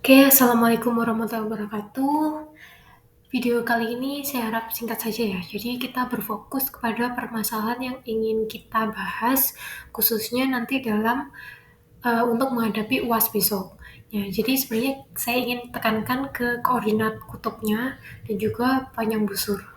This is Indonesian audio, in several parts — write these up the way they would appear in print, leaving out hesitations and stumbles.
Oke, assalamualaikum warahmatullahi wabarakatuh. Video kali ini saya harap singkat saja ya. Jadi kita berfokus kepada permasalahan yang ingin kita bahas, khususnya nanti dalam untuk menghadapi UAS besok. Ya, jadi sebenarnya saya ingin tekankan ke koordinat kutubnya dan juga panjang busur.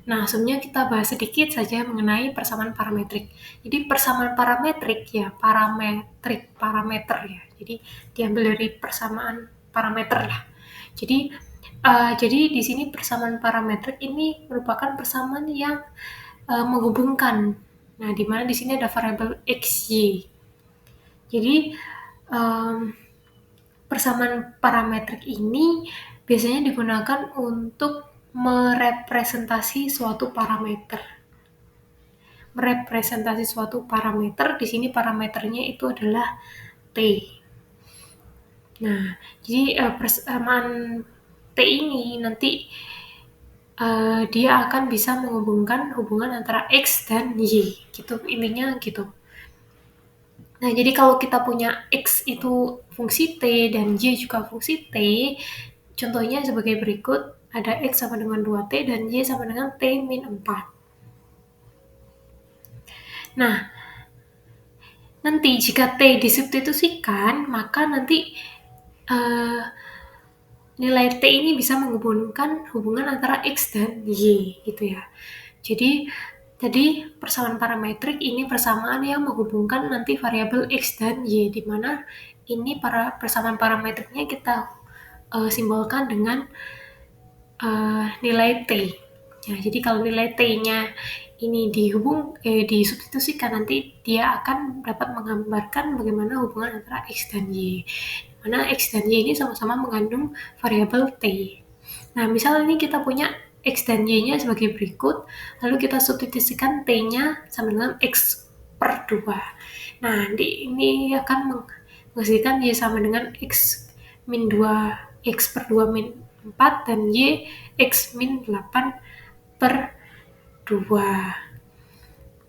Nah, sebelumnya kita bahas sedikit saja mengenai persamaan parametrik. Jadi persamaan parametrik ya, parameter ya. Jadi diambil dari persamaan parameter lah. Jadi di sini persamaan parametrik ini merupakan persamaan yang menghubungkan. Nah, di mana di sini ada variabel x, y. Jadi persamaan parametrik ini biasanya digunakan untuk merepresentasi suatu parameter. Merepresentasi suatu parameter, di sini parameternya itu adalah T. Nah, jadi persamaan T ini nanti dia akan bisa menghubungkan hubungan antara X dan Y, gitu, intinya gitu. Nah, jadi kalau kita punya X itu fungsi T dan Y juga fungsi T, contohnya sebagai berikut, ada X sama dengan 2T dan Y sama dengan T min 4. Nah, nanti jika T disubstitusikan, maka nanti nilai T ini bisa menghubungkan hubungan antara X dan Y, gitu ya. Jadi persamaan parametrik ini persamaan yang menghubungkan nanti variabel X dan Y, di mana ini persamaan parametriknya kita simbolkan dengan nilai T. Ya, jadi kalau nilai T-nya ini disubstitusikan, nanti dia akan dapat menggambarkan bagaimana hubungan antara X dan Y. Mana X dan Y ini sama-sama mengandung variabel T. Nah, misal ini kita punya X dan Y-nya sebagai berikut, lalu kita substitusikan T-nya sama dengan X per 2. Nah, ini akan menghasilkan Y sama dengan X min 2, X per 2 min 4, dan Y X min 8 per 2.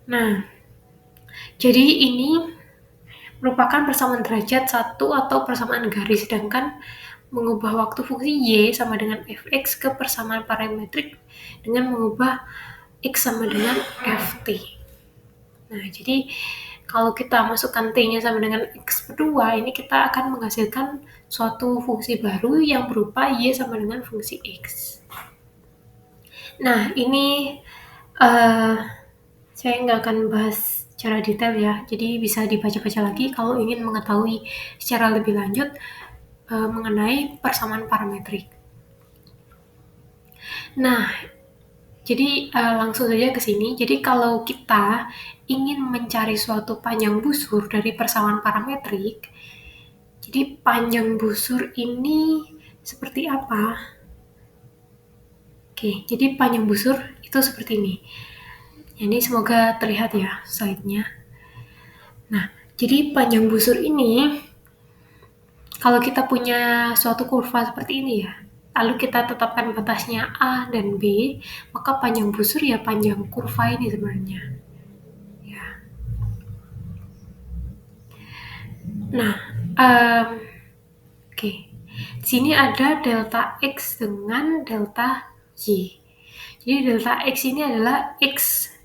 Nah, jadi ini merupakan persamaan derajat 1 atau persamaan garis, sedangkan mengubah waktu fungsi Y sama dengan fx ke persamaan parametrik dengan mengubah X sama dengan Ft. Nah, jadi kalau kita masukkan T-nya sama dengan X per 2, ini kita akan menghasilkan suatu fungsi baru yang berupa Y sama dengan fungsi X. Nah, ini saya nggak akan bahas secara detail ya, jadi bisa dibaca-baca lagi kalau ingin mengetahui secara lebih lanjut mengenai persamaan parametrik. Nah, jadi langsung saja ke sini. Jadi kalau kita ingin mencari suatu panjang busur dari persamaan parametrik, jadi panjang busur ini seperti apa? Oke, jadi panjang busur itu seperti ini. Ini semoga terlihat ya slide-nya. Nah, jadi panjang busur ini, kalau kita punya suatu kurva seperti ini ya, lalu kita tetapkan batasnya A dan B, maka panjang busur ya panjang kurva ini sebenarnya. Ya. Nah, oke. Di sini ada delta X dengan delta Y. Jadi delta X ini adalah XI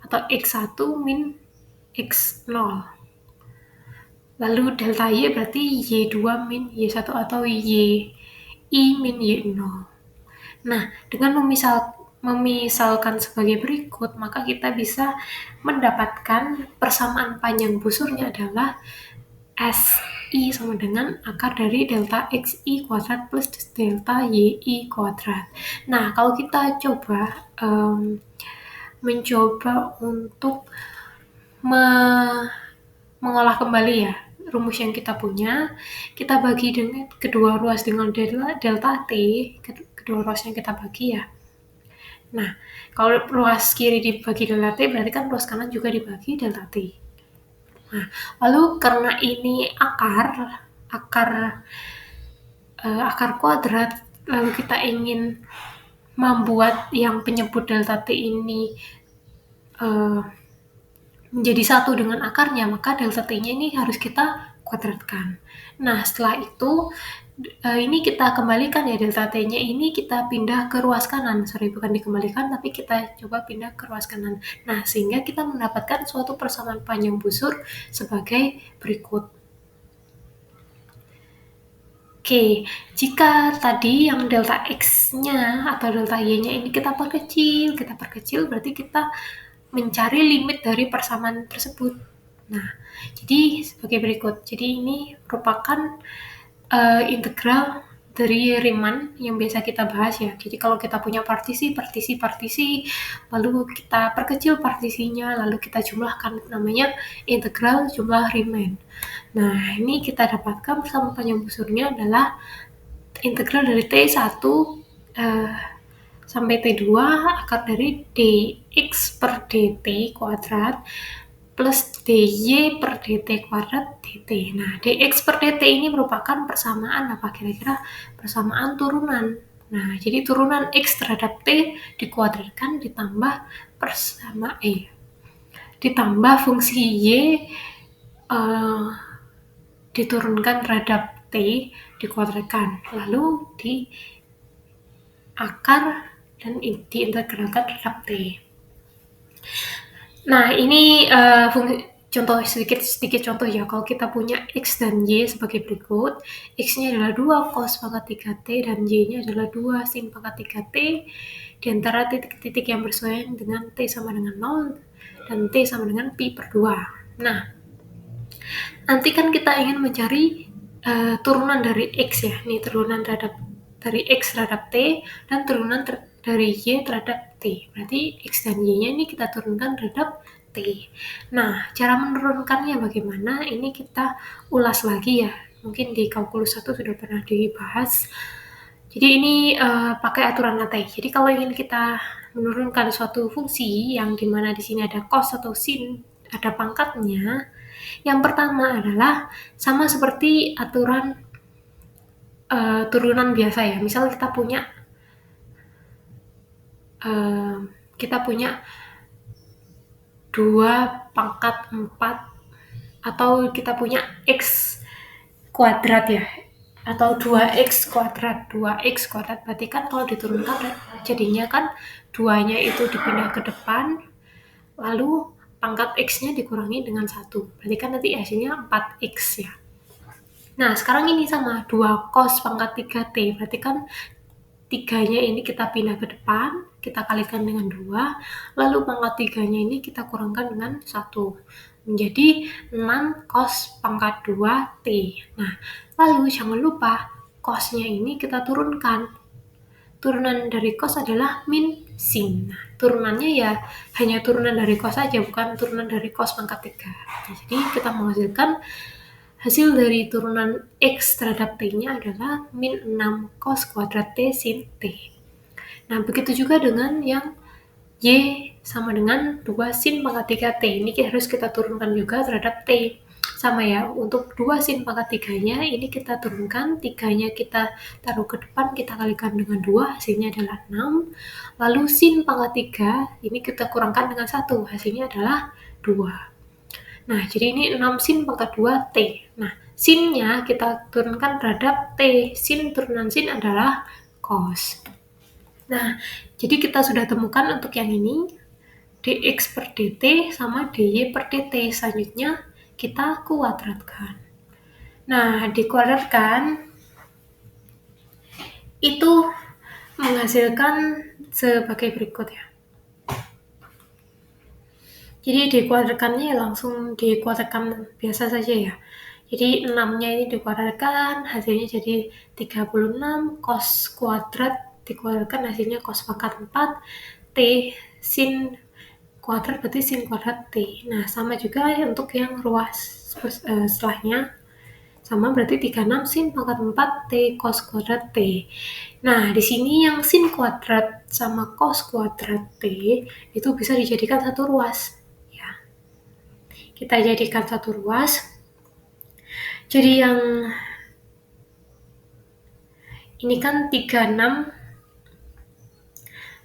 atau X1 min X0. Lalu delta Y berarti Y2 min Y1 atau I min Y0. Nah, dengan memisalkan sebagai berikut, maka kita bisa mendapatkan persamaan panjang busurnya adalah SI sama dengan akar dari delta XI kuadrat plus delta YI kuadrat. Nah, kalau kita mencoba untuk mengolah kembali ya rumus yang kita punya, kita bagi dengan kedua ruas dengan delta T, kedua ruas yang kita bagi ya. Nah, kalau ruas kiri dibagi delta T, berarti kan ruas kanan juga dibagi delta T. Nah, lalu karena ini akar kuadrat, lalu kita ingin membuat yang penyebut delta T ini menjadi satu dengan akarnya, maka delta T-nya ini harus kita kuadratkan. Nah, setelah itu ini kita kembalikan ya, delta T-nya ini kita pindah ke ruas kanan. Bukan dikembalikan, tapi kita coba pindah ke ruas kanan. Nah, sehingga kita mendapatkan suatu persamaan panjang busur sebagai berikut. Oke, jika tadi yang delta X-nya atau delta Y-nya ini kita perkecil, berarti kita mencari limit dari persamaan tersebut. Nah, jadi sebagai berikut. Jadi ini merupakan integral dari Riemann yang biasa kita bahas ya. Jadi kalau kita punya partisi, lalu kita perkecil partisinya, lalu kita jumlahkan, namanya integral jumlah Riemann. Nah, ini kita dapatkan persamaan panjang busurnya adalah integral dari T1 sampai T2 akar dari dx per dt kuadrat plus dy per dt kuadrat dt. Nah, dx per dt ini merupakan persamaan apa kira-kira? Persamaan turunan. Nah, jadi turunan x terhadap t dikuadratkan ditambah fungsi y diturunkan terhadap t dikuadratkan, lalu di akar dan diintegralkan terhadap t. Nah, ini contoh sedikit contoh ya. Kalau kita punya x dan y sebagai berikut, x-nya adalah 2 cos pangkat 3t dan y-nya adalah 2 sin pangkat 3t di antara titik-titik yang bersesuaian dengan t sama dengan 0 dan t sama dengan pi per 2. Nah, nanti kan kita ingin mencari turunan dari x ya. Ini turunan dari x terhadap t dan turunan dari y terhadap t. Berarti x dan y-nya ini kita turunkan terhadap t. Nah, cara menurunkannya bagaimana? Ini kita ulas lagi ya. Mungkin di kalkulus 1 sudah pernah dibahas. Jadi ini pakai aturan lantai. Jadi kalau ingin kita menurunkan suatu fungsi yang dimana di sini ada cos atau sin, ada pangkatnya, yang pertama adalah sama seperti aturan turunan biasa ya. Misal kita punya 2 pangkat 4 atau kita punya x kuadrat ya, atau 2x kuadrat berarti kan kalau diturunkan jadinya kan 2-nya itu dipindah ke depan, lalu pangkat x-nya dikurangi dengan 1, berarti kan nanti hasilnya 4x ya. Nah, sekarang ini sama 2 cos pangkat 3t, berarti kan 3-nya ini kita pindah ke depan, kita kalikan dengan 2, lalu pangkat 3-nya ini kita kurangkan dengan 1, menjadi 6 cos pangkat 2t. Nah, lalu jangan lupa cos-nya ini kita turunkan. Turunan dari cos adalah min sin. Nah, turunannya ya hanya turunan dari cos saja, bukan turunan dari cos pangkat 3. Nah, jadi kita menghasilkan hasil dari turunan x terhadap t-nya adalah min 6 cos kuadrat t sin t. Nah, begitu juga dengan yang y sama dengan 2 sin pangkat 3t. Ini harus kita turunkan juga terhadap t. Sama ya, untuk 2 sin pangkat 3-nya ini kita turunkan, 3-nya kita taruh ke depan, kita kalikan dengan 2, hasilnya adalah 6. Lalu sin pangkat 3, ini kita kurangkan dengan 1, hasilnya adalah 2. Nah, jadi ini 6 sin pangkat 2t. Nah, sinnya kita turunkan terhadap t. Sin turunan sin adalah cos. Nah, jadi kita sudah temukan untuk yang ini, dx per dt sama dy per dt. Selanjutnya kita kuadratkan. Nah, dikuadratkan itu menghasilkan sebagai berikut ya. Jadi dikuadratkannya langsung dikuadratkan biasa saja ya. Jadi 6-nya ini dikuadratkan, hasilnya jadi 36 cos kuadrat dikuadratkan, hasilnya cos pangkat 4 t sin kuadrat berarti sin kuadrat t. Nah, sama juga untuk yang ruas setelahnya. Sama berarti 36 sin pangkat 4 t cos kuadrat t. Nah, di sini yang sin kuadrat sama cos kuadrat t itu bisa dijadikan satu ruas. Kita jadikan satu ruas. Jadi yang ini kan 36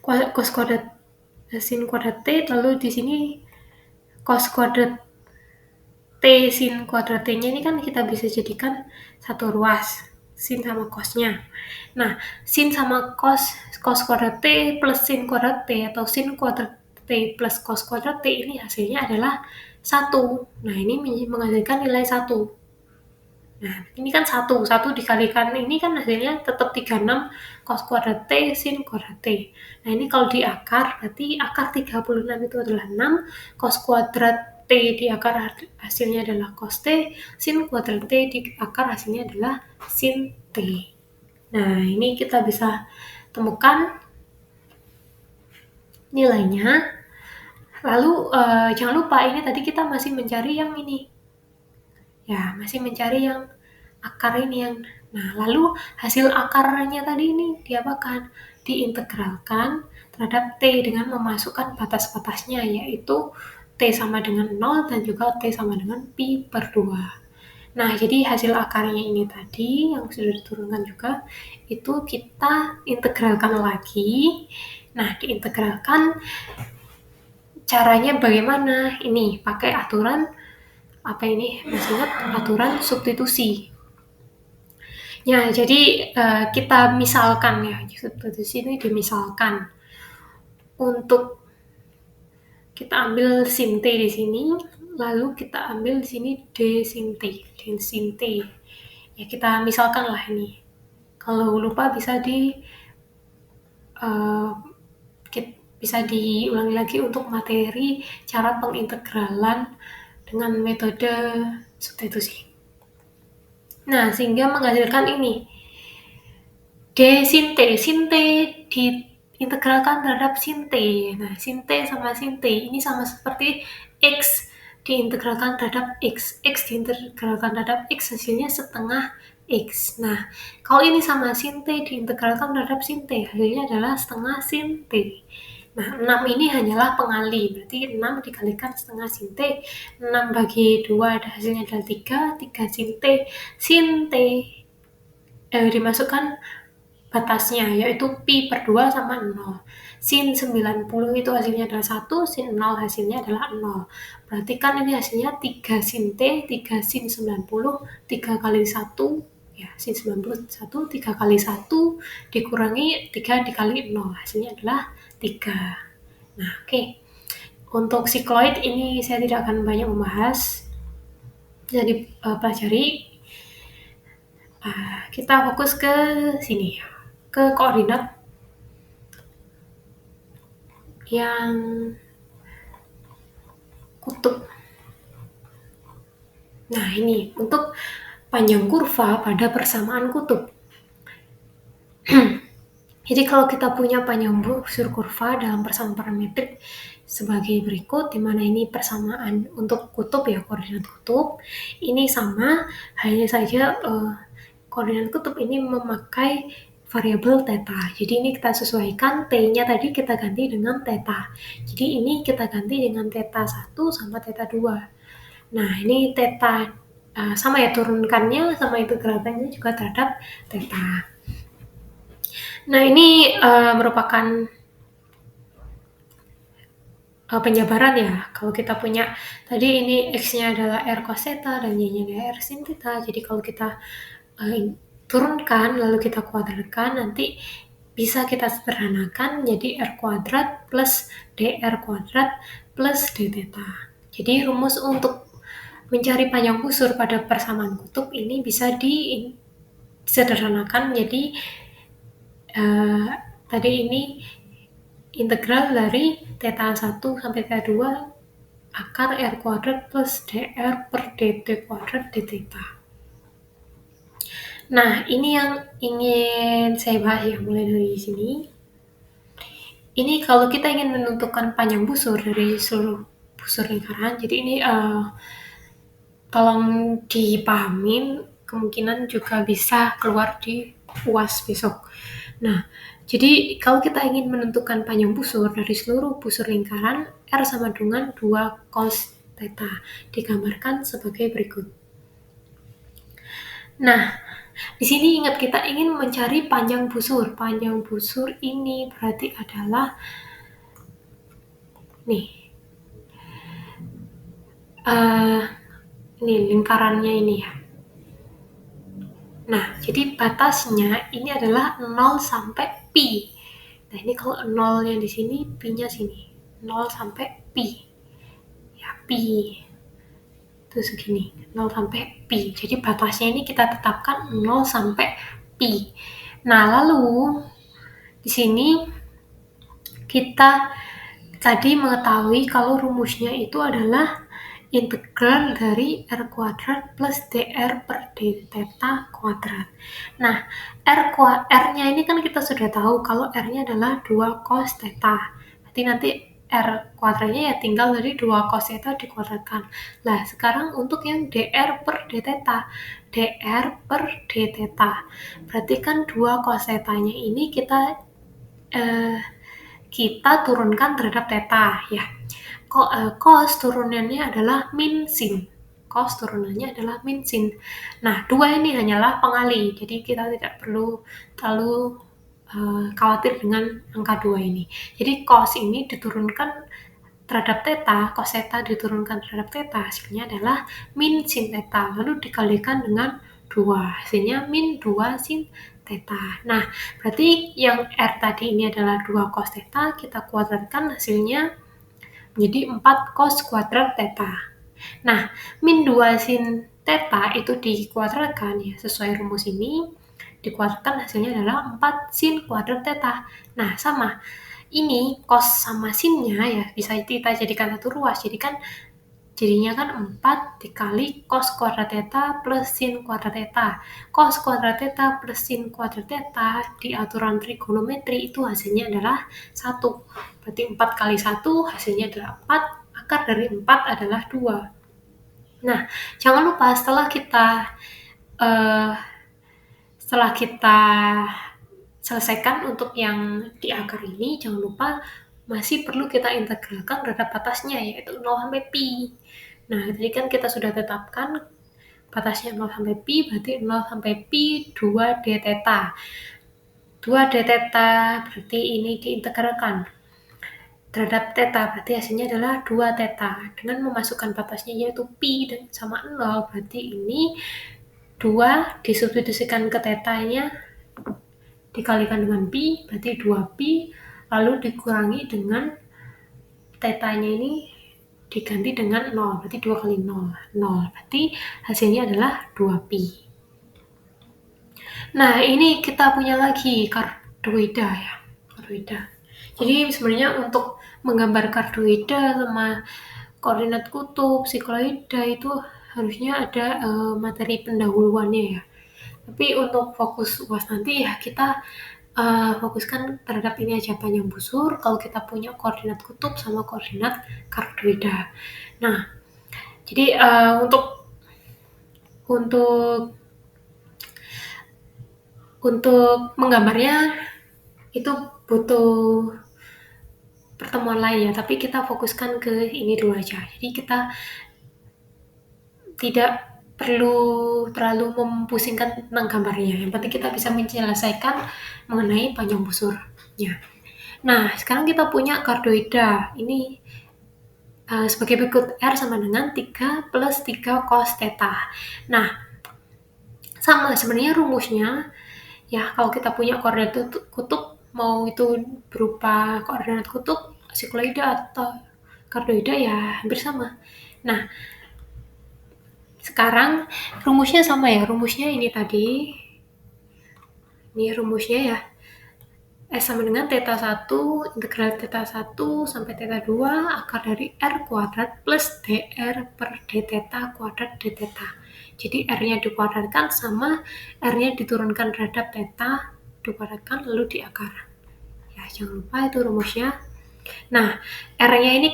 cos kuadrat sin kuadrat t, lalu di sini cos kuadrat T sin kuadrat T-nya ini kan kita bisa jadikan satu ruas, sin sama cosnya. Nah, sin sama cos kuadrat T plus sin kuadrat T atau sin kuadrat T plus cos kuadrat T ini hasilnya adalah 1. Nah, ini menghasilkan nilai 1. Nah, ini kan 1 dikalikan ini kan hasilnya tetap 36 cos kuadrat T sin kuadrat T. Nah, ini kalau di akar, berarti akar 36 itu adalah 6, cos kuadrat T di akar hasilnya adalah cos T, sin kuadrat T di akar hasilnya adalah sin T. Nah, ini kita bisa temukan nilainya. Lalu, jangan lupa ini tadi kita masih mencari yang ini. Ya, masih mencari yang akar ini yang nah, lalu hasil akarnya tadi ini diapakan? Diintegralkan terhadap T dengan memasukkan batas-batasnya, yaitu T sama dengan 0 dan juga T sama dengan pi per 2. Nah, jadi hasil akarnya ini tadi yang sudah diturunkan juga, itu kita integralkan lagi. Nah, diintegralkan caranya bagaimana? Ini pakai aturan apa ini? Masih ingat aturan substitusi. Ya, jadi kita misalkan ya, substitusi ini dimisalkan untuk kita ambil sin T di sini, lalu kita ambil di sini D sin T, D sin T. Ya, kita misalkan lah ini. Kalau lupa bisa uh, bisa diulangi lagi untuk materi cara pengintegralan dengan metode substitusi. Nah, sehingga menghasilkan ini. D sin T diintegralkan terhadap sin T. Nah, sin T sama sin T ini sama seperti X diintegralkan terhadap X. X diintegralkan terhadap X hasilnya setengah X. Nah, kalau ini sama sin T diintegralkan terhadap sin T hasilnya adalah setengah sin T. Nah, 6 ini hanyalah pengali, berarti 6 dikalikan setengah sin T, 6 bagi 2 hasilnya adalah 3, 3 sin T dimasukkan batasnya, yaitu pi per 2 sama 0. Sin 90 itu hasilnya adalah 1, sin 0 hasilnya adalah 0. Berarti kan ini hasilnya 3 sin T, 3 sin 90, 3 kali 1, ya sin 91, 3 kali 1 dikurangi 3 dikali 0, hasilnya adalah 3. Nah, oke. Untuk sikloid ini saya tidak akan banyak membahas. Jadi pelajari. Kita fokus ke sini, ke koordinat yang kutub. Nah, ini untuk panjang kurva pada persamaan kutub. Jadi kalau kita punya panjang busur kurva dalam persamaan parametrik sebagai berikut, di mana ini persamaan untuk kutub ya, koordinat kutub, ini sama, hanya saja koordinat kutub ini memakai variabel theta. Jadi ini kita sesuaikan, T-nya tadi kita ganti dengan theta. Jadi ini kita ganti dengan theta 1 sama theta 2. Nah, ini theta sama ya, turunkannya sama integralkannya juga terhadap theta. Nah, ini merupakan penjabaran ya. Kalau kita punya tadi ini X-nya adalah R cos theta dan Y-nya adalah R sin theta. Jadi kalau kita turunkan lalu kita kuadratkan, nanti bisa kita sederhanakan jadi R kuadrat plus DR kuadrat plus D theta. Jadi rumus untuk mencari panjang busur pada persamaan kutub ini bisa disederhanakan menjadi tadi ini integral dari theta 1 sampai theta 2 akar R kuadrat plus DR per DT kuadrat D theta. Nah, ini yang ingin saya bahas ya, mulai dari sini. Ini kalau kita ingin menentukan panjang busur dari seluruh busur lingkaran, jadi ini tolong dipahamin, kemungkinan juga bisa keluar di UAS besok. Nah, jadi kalau kita ingin menentukan panjang busur dari seluruh busur lingkaran, R sama dengan 2 cos theta, digambarkan sebagai berikut. Nah, di sini ingat kita ingin mencari panjang busur. Panjang busur ini berarti adalah nih Ini lingkarannya ini ya. Nah, jadi batasnya ini adalah 0 sampai pi. Nah, ini kalau 0-nya di sini, pi-nya sini. 0 sampai pi. Ya, pi. Itu segini. 0 sampai pi. Jadi batasnya ini kita tetapkan 0 sampai pi. Nah, lalu di sini kita tadi mengetahui kalau rumusnya itu adalah integral dari R kuadrat plus dr per d theta kuadrat. Nah, R-nya ini kan kita sudah tahu kalau R-nya adalah 2 cos theta. Berarti nanti R kuadratnya ya tinggal dari 2 cos theta dikuadratkan. Nah, sekarang untuk yang dr per d theta. dr per d theta. Berarti kan 2 cos theta-nya ini kita turunkan terhadap theta ya. Cos turunannya adalah min sin. Cos turunannya adalah min sin. Nah, 2 ini hanyalah pengali, jadi kita tidak perlu terlalu khawatir dengan angka 2 ini. Jadi cos ini diturunkan terhadap theta, cos theta diturunkan terhadap theta, hasilnya adalah min sin theta, lalu dikalikan dengan 2, hasilnya min 2 sin theta. Nah, berarti yang R tadi ini adalah 2 cos theta, kita kuadratkan hasilnya menjadi 4 cos kuadrat theta. Nah, min 2 sin theta itu dikuadratkan ya, sesuai rumus ini, dikuadratkan hasilnya adalah 4 sin kuadrat theta. Nah, sama. Ini cos sama sinnya ya, bisa kita jadikan satu ruas, jadinya kan 4 dikali cos kuadrat theta plus sin kuadrat theta. Cos kuadrat theta plus sin kuadrat theta di aturan trigonometri itu hasilnya adalah 1. Berarti 4 kali 1 hasilnya adalah 4, akar dari 4 adalah 2. Nah, jangan lupa setelah kita selesaikan untuk yang di akar ini, jangan lupa masih perlu kita integralkan terhadap batasnya, yaitu 0 sampai pi. Nah, tadi kan kita sudah tetapkan batasnya 0 sampai pi, berarti 0 sampai pi 2 d theta. 2 d theta berarti ini diintegralkan terhadap theta, berarti hasilnya adalah 2 theta. Dengan memasukkan batasnya yaitu pi dan sama 0, berarti ini 2 disubstitusikan ke theta-nya dikalikan dengan pi, berarti 2pi, lalu dikurangi dengan theta-nya ini diganti dengan 0, berarti 2 kali 0, berarti hasilnya adalah 2pi. Nah, ini kita punya lagi kardoida ya, kardoida. Jadi sebenarnya untuk menggambar kardoida sama koordinat kutub, sikloida itu harusnya ada materi pendahuluannya ya. Tapi untuk fokus UAS nanti ya kita fokuskan terhadap ini aja, panjang busur kalau kita punya koordinat kutub sama koordinat kardoida. Nah, jadi untuk menggambarnya itu butuh pertemuan lain ya, tapi kita fokuskan ke ini dulu aja. Jadi kita tidak perlu terlalu mempusingkan tentang gambarnya. Yang penting kita bisa menyelesaikan mengenai panjang busurnya. Nah, sekarang kita punya kardoida. Ini sebagai berikut, R sama dengan 3 plus 3 cos theta. Nah, sama sebenarnya rumusnya, ya kalau kita punya koordinat kutub, mau itu berupa koordinat kutub, sikloida atau kardoida ya hampir sama. Nah, sekarang rumusnya sama ya, rumusnya ini tadi. Ini rumusnya ya. S sama dengan theta 1, integral theta 1 sampai theta 2 akar dari R kuadrat plus dr per d theta kuadrat d theta. Jadi R-nya dikuadratkan sama R-nya diturunkan terhadap theta, dikuadratkan lalu diakar. Ya, jangan lupa itu rumusnya. Nah, R-nya ini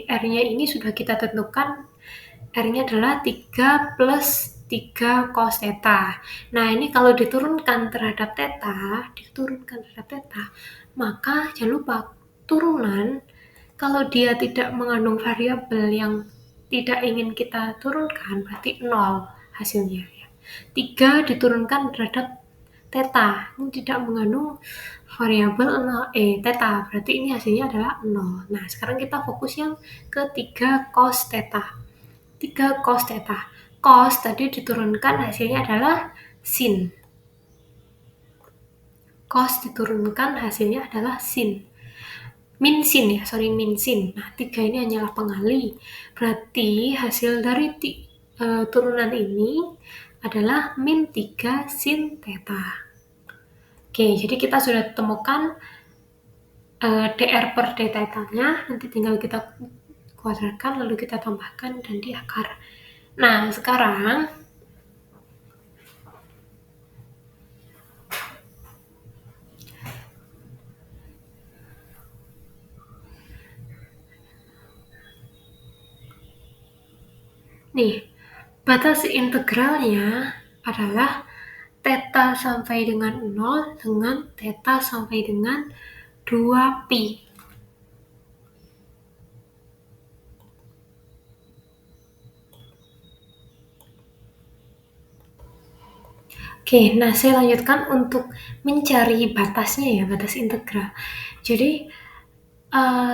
R-nya ini sudah kita tentukan. R-nya adalah 3 plus 3 cos theta. Nah, ini kalau diturunkan terhadap theta, maka jangan lupa turunan, kalau dia tidak mengandung variabel yang tidak ingin kita turunkan, berarti 0 hasilnya. 3 diturunkan terhadap theta, ini tidak mengandung variabel theta, berarti ini hasilnya adalah 0. Nah, sekarang kita fokus yang ke 3 cos theta. 3 cos theta. Cos tadi diturunkan hasilnya adalah sin. Cos diturunkan hasilnya adalah sin. Min sin. Nah, 3 ini hanyalah pengali. Berarti hasil dari turunan ini adalah min 3 sin theta. Oke, jadi kita sudah temukan dr per d theta-nya. Nanti tinggal kita kuadratkan, lalu kita tambahkan dan diakar. Nah, sekarang nih, batas integralnya adalah theta sampai dengan 0 dengan theta sampai dengan 2pi. Oke, nah saya lanjutkan untuk mencari batasnya ya, batas integral. Jadi,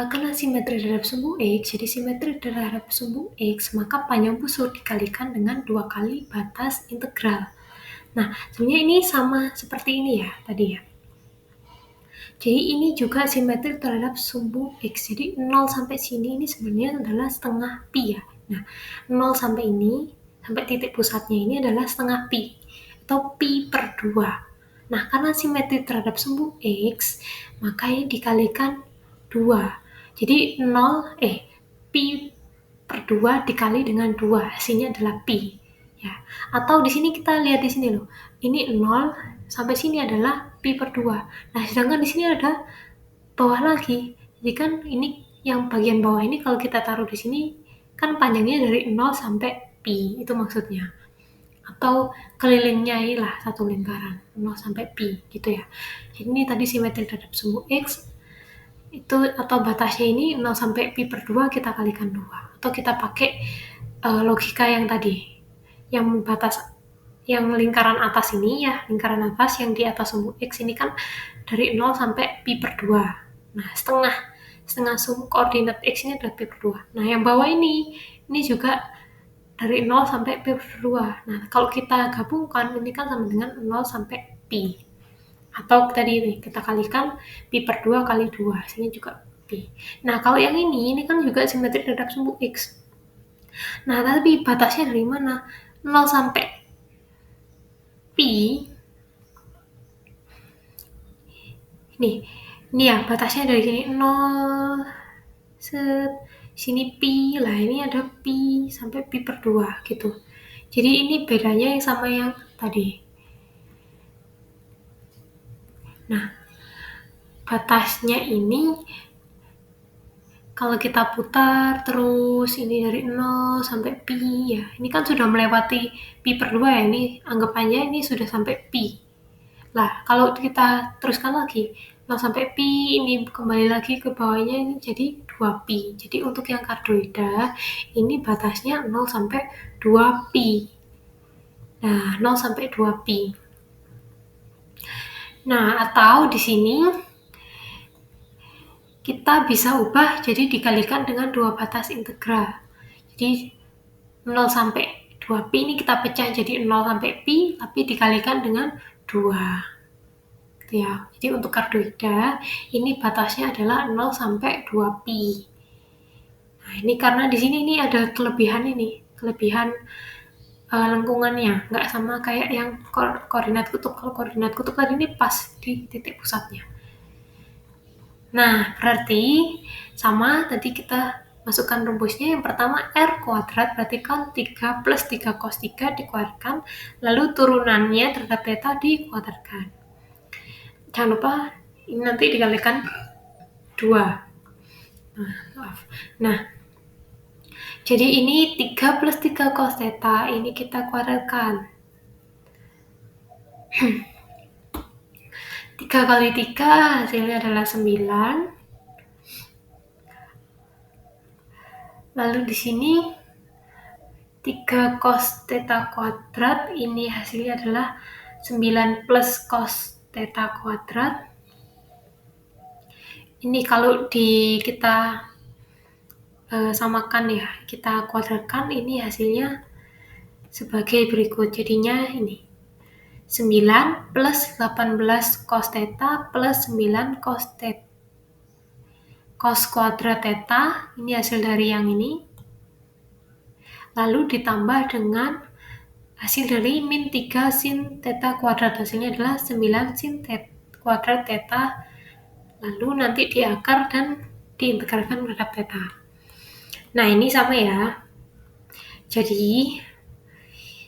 karena simetri terhadap sumbu X, jadi simetri terhadap sumbu X, maka panjang busur dikalikan dengan 2 kali batas integral. Nah, sebenarnya ini sama seperti ini ya, tadi ya. Jadi ini juga simetri terhadap sumbu X. Jadi 0 sampai sini ini sebenarnya adalah setengah pi ya. Nah, 0 sampai ini, sampai titik pusatnya ini adalah setengah pi, atau pi per 2. Nah, karena simetri terhadap sumbu X, maka ini dikalikan 2. Jadi pi per 2 dikali dengan 2, hasilnya adalah pi. Ya. Atau di sini kita lihat di sini loh. Ini 0 sampai sini adalah pi per 2. Nah, sedangkan di sini ada bawah lagi. Jadi kan ini yang bagian bawah ini kalau kita taruh di sini kan panjangnya dari 0 sampai pi, itu maksudnya. Atau kelilingnya inilah satu lingkaran, 0 sampai pi gitu ya. Jadi ini tadi simetri terhadap sumbu X itu, atau batasnya ini 0 sampai pi per 2 kita kalikan 2. Atau kita pakai logika yang tadi. Yang batas yang lingkaran atas ini ya, lingkaran atas yang di atas sumbu X ini kan dari 0 sampai pi per 2. Nah, setengah sumbu koordinat X ini adalah pi per 2. Nah, yang bawah ini juga dari 0 sampai pi per 2. Nah, kalau kita gabungkan ini kan sama dengan 0 sampai pi. Atau tadi ini kita kalikan pi per 2 kali 2, hasilnya juga pi. Nah, kalau yang ini kan juga simetri terhadap sumbu X. Nah, tapi batasnya dari mana? 0 sampai pi. Ini ya batasnya dari sini 0 sini pi lah, ini ada pi sampai pi per 2 gitu. Jadi ini bedanya yang sama yang tadi. Nah, batasnya ini kalau kita putar terus ini dari 0 sampai pi ya, ini kan sudah melewati pi per 2 ya, ini anggapannya ini sudah sampai pi. Lah, kalau kita teruskan lagi 0 sampai pi, ini kembali lagi ke bawahnya ini jadi 2pi. Jadi untuk yang kardioida ini batasnya 0 sampai 2pi. Nah, 0 sampai 2pi. Nah, atau di sini kita bisa ubah jadi dikalikan dengan 2 batas integral. Jadi 0 sampai 2pi ini kita pecah jadi 0 sampai pi, tapi dikalikan dengan 2. Ya, jadi untuk kardioida ini batasnya adalah 0 sampai 2pi. Nah, ini karena di sini ini ada kelebihan lengkungannya, nggak sama kayak yang koordinat kutub. Kalau koordinat kutub tadi ini pas di titik pusatnya. Nah, berarti sama tadi kita masukkan rumusnya. Yang pertama R kuadrat berarti kan 3 plus 3 cos 3 dikuadratkan, lalu turunannya terhadap theta dikuadratkan. Jangan lupa ini nanti dikalikan 2. Nah, jadi ini 3 plus 3 cos theta, ini kita kuadratkan. 3 kali 3 hasilnya adalah 9. Lalu di sini 3 cos theta kuadrat, ini hasilnya adalah 9 plus cos theta kuadrat. Ini kalau kita samakan ya, kita kuadratkan, ini hasilnya sebagai berikut. Jadinya ini 9 plus 18 cos theta plus 9 cos kuadrat theta, ini hasil dari yang ini, lalu ditambah dengan hasil dari min 3 sin theta kuadrat, hasilnya adalah 9 sin kuadrat theta, lalu nanti diakar dan diintegralkan terhadap theta. Nah, ini sama ya. Jadi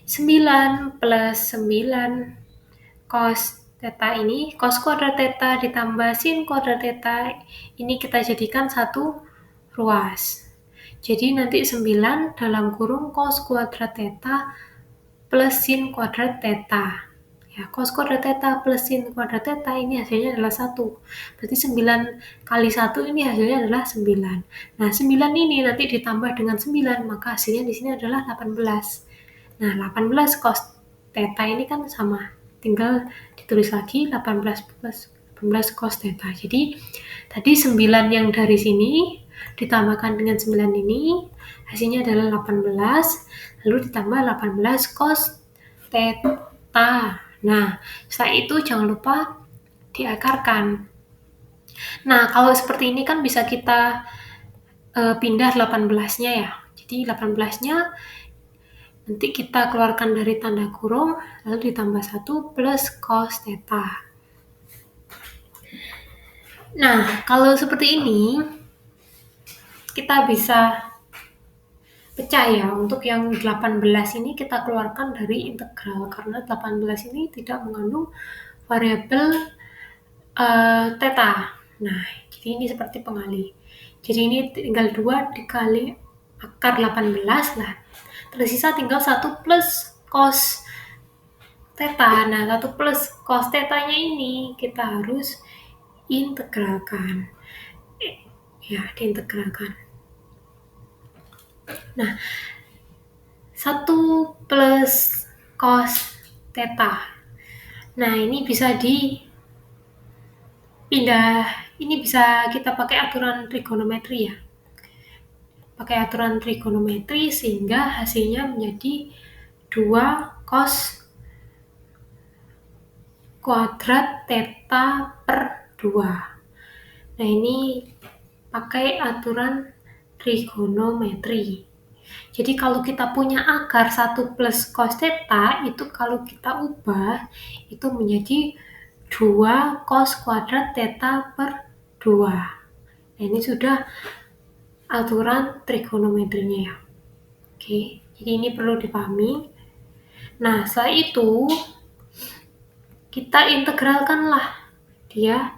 9 plus 9 cos theta ini, cos kuadrat theta ditambah sin kuadrat theta, ini kita jadikan satu ruas. Jadi nanti 9 dalam kurung cos kuadrat theta plus sin kuadrat theta. Ya, cos kuadrat theta plus sin kuadrat theta ini hasilnya adalah 1. Berarti 9 kali 1 ini hasilnya adalah 9. Nah, 9 ini nanti ditambah dengan 9, maka hasilnya di sini adalah 18. Nah, 18 cos theta ini kan sama. Tinggal ditulis lagi 18 plus 18 cos theta. Jadi, tadi 9 yang dari sini ditambahkan dengan 9 ini, hasilnya adalah 18, lalu ditambah 18 cos theta. Nah, setelah itu jangan lupa diakarkan. Nah, kalau seperti ini kan bisa kita pindah 18-nya ya. Jadi 18-nya nanti kita keluarkan dari tanda kurung, lalu ditambah 1 plus cos theta. Nah, kalau seperti ini, kita bisa pecah ya. Untuk yang 18 ini kita keluarkan dari integral, karena 18 ini tidak mengandung variabel theta. Nah, jadi ini seperti pengali. Jadi ini tinggal 2 dikali akar 18 lah. Tersisa tinggal 1 plus cos theta. Nah, 1 plus cos theta-nya ini kita harus integralkan. Ya, diintegralkan. Nah, 1 plus cos theta. Nah, ini bisa dipindah. Ini bisa kita pakai aturan trigonometri ya. Pakai aturan trigonometri sehingga hasilnya menjadi 2 cos kuadrat theta per 2. Nah, ini pakai aturan trigonometri. Jadi kalau kita punya akar 1 plus cos theta, itu kalau kita ubah, itu menjadi 2 cos kuadrat theta per 2. Nah, ini sudah aturan trigonometrinya ya. Oke, jadi ini perlu dipahami. Nah, setelah itu kita integralkanlah dia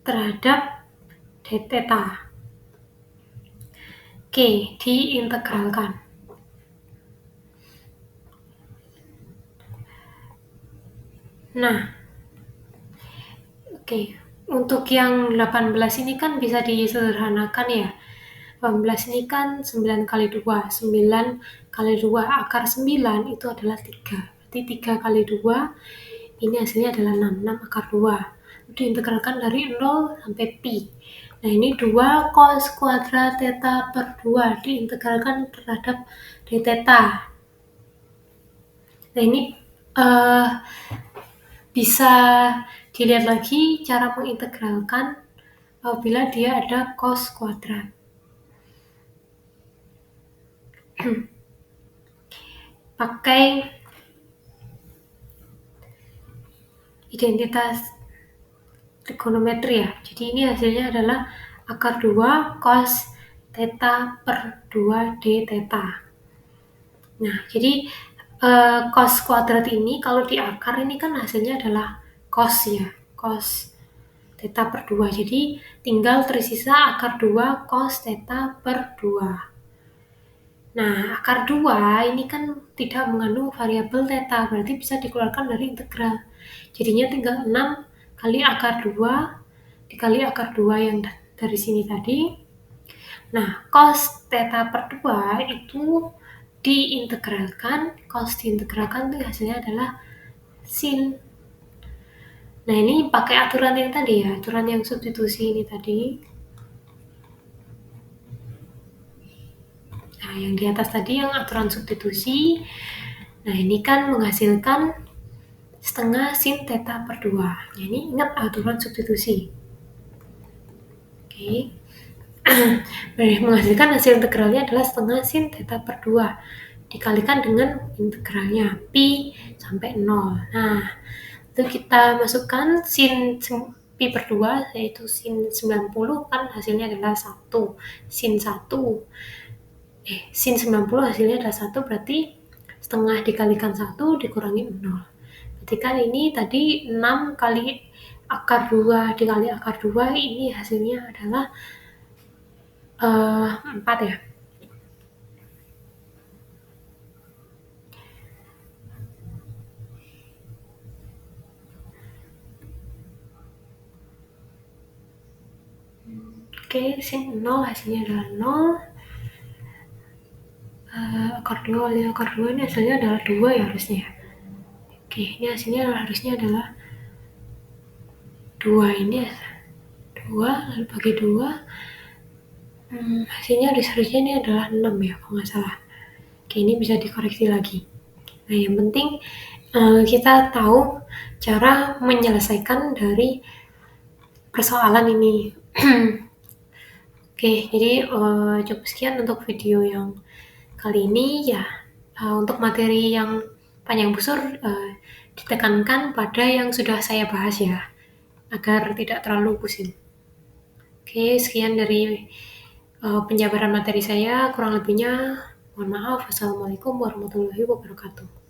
terhadap d theta. Oke, diintegralkan. Nah, oke, untuk yang 18 ini kan bisa disederhanakan ya. 18 ini kan 9 kali 2, 9 kali 2, akar 9 itu adalah 3. Berarti 3 kali 2, ini hasilnya adalah 6, 6 akar 2. Diintegralkan dari 0 sampai pi. Nah, ini 2 cos kuadrat theta per 2, diintegralkan terhadap d theta. Nah, ini bisa dilihat lagi cara mengintegralkan apabila dia ada cos kuadrat. Pakai identitas trigonometri ya. Jadi ini hasilnya adalah akar 2 cos theta per 2 d theta. Nah, jadi cos kuadrat ini kalau diakar ini kan hasilnya adalah cos ya. Cos theta per 2. Jadi tinggal tersisa akar 2 cos theta per 2. Nah, akar 2 ini kan tidak mengandung variabel theta, berarti bisa dikeluarkan dari integral. Jadinya tinggal 6 kali akar 2 dikali akar 2 yang dari sini tadi. Nah, cos theta per 2 itu diintegralkan, cos diintegralkan itu hasilnya adalah sin. Nah, ini pakai aturan yang tadi ya, aturan yang substitusi ini tadi. Nah, yang di atas tadi yang aturan substitusi, nah ini kan menghasilkan setengah sin theta per 2. Nah, ini ingat aturan substitusi. Oke. Menghasilkan hasil integralnya adalah setengah sin theta per 2 dikalikan dengan integralnya pi sampai 0. Nah, itu kita masukkan sin pi per 2 yaitu sin 90 kan hasilnya adalah 1. Sin 90 hasilnya adalah 1 berarti setengah dikalikan 1 dikurangi 0. Berarti kan ini tadi 6 kali akar 2 dikali akar 2 ini hasilnya adalah 4 ya. Oke, sin 0 hasilnya adalah 0. Akar 2 kali akar 2 ini hasilnya adalah 2 ya harusnya ya. Oke, ini hasilnya harusnya adalah 2 ini 2 lalu bagi 2. Hasilnya harusnya ini adalah 6 ya kalau nggak salah. Oke, ini bisa dikoreksi lagi. Nah, yang penting kita tahu cara menyelesaikan dari persoalan ini. Oke, jadi cukup sekian untuk video yang kali ini ya. Untuk materi yang panjang busur ditekankan pada yang sudah saya bahas ya, agar tidak terlalu pusing. Oke, sekian dari penjabaran materi saya. Kurang lebihnya mohon maaf. Wassalamualaikum warahmatullahi wabarakatuh.